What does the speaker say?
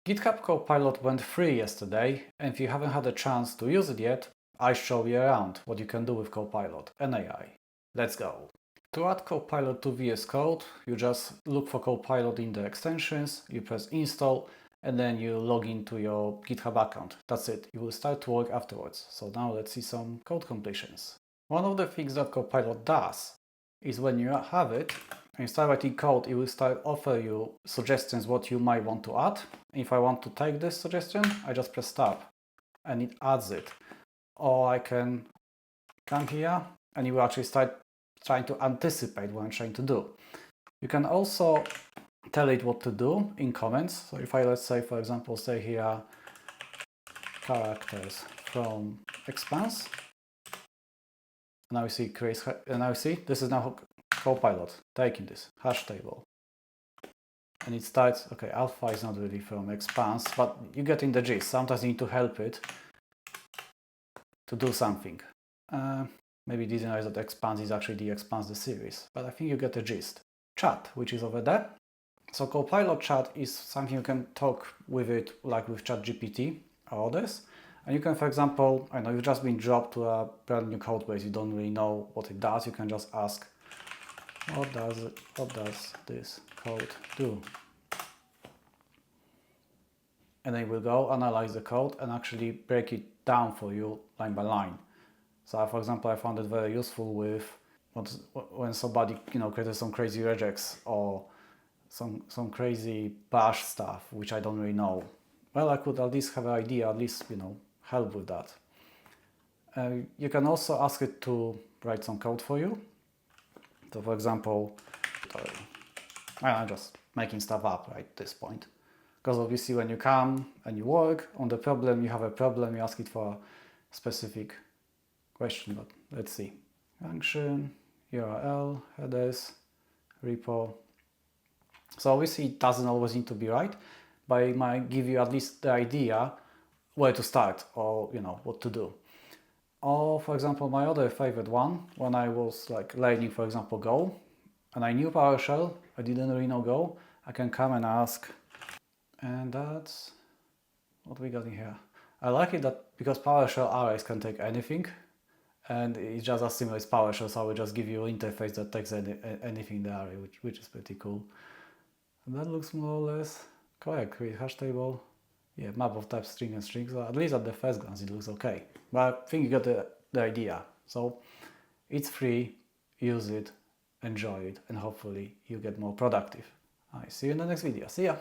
GitHub Copilot went free yesterday, and if you haven't had a chance to use it yet, I show you around what you can do with Copilot and AI. Let's go. To add Copilot to VS Code, you just look for Copilot in the extensions, you press install, and then you log into your GitHub account. That's it. You will start to work afterwards. So now let's see some code completions. One of the things that Copilot does is when you have it and you start writing code, it will start offer you suggestions what you might want to add. If I want to take this suggestion, I just press tab and it adds it. Or I can come here and you will actually start trying to anticipate what I'm trying to do. You can also tell it what to do in comments. So if I, let's say, for example, say here, characters from expanse, and now you see create, and now you see this is now Copilot taking this hash table. And it starts, okay, alpha is not really from expanse, but you get in the gist. Sometimes you need to help it to do something. Maybe didn't realize that expanse is actually the expanse the series, but I think you get the gist. Chat, which is over there. So Copilot chat is something you can talk with it like with ChatGPT or others. And you can, for example, I know you've just been dropped to a brand new code base, you don't really know what it does, you can just ask, what does this code do? And then it will go analyze the code and actually break it down for you line by line. So for example, I found it very useful with when somebody created some crazy regex or some crazy bash stuff which I don't really know. Well, I could at least have an idea, at least help with that. You can also ask it to write some code for you. So for example, I'm just making stuff up right at this point. Because obviously when you come and you work on the problem, you have a problem, you ask it for a specific question, but let's see. Function, URL, headers, repo. So obviously it doesn't always need to be right, but it might give you at least the idea where to start or what to do. Or for example, my other favorite one, when I was learning, for example, Go, and I knew PowerShell, I didn't really know Go, I can come and ask, and that's what we got in here. I like it that because PowerShell arrays can take anything, and it's just as similar as PowerShell, so I will just give you an interface that takes anything in the array, which is pretty cool. And that looks more or less correct. Create hash table. Yeah, map of type string and string. So at least at the first glance it looks okay. But I think you got the idea. So it's free, use it, enjoy it, and hopefully you get more productive. I see you in the next video. See ya!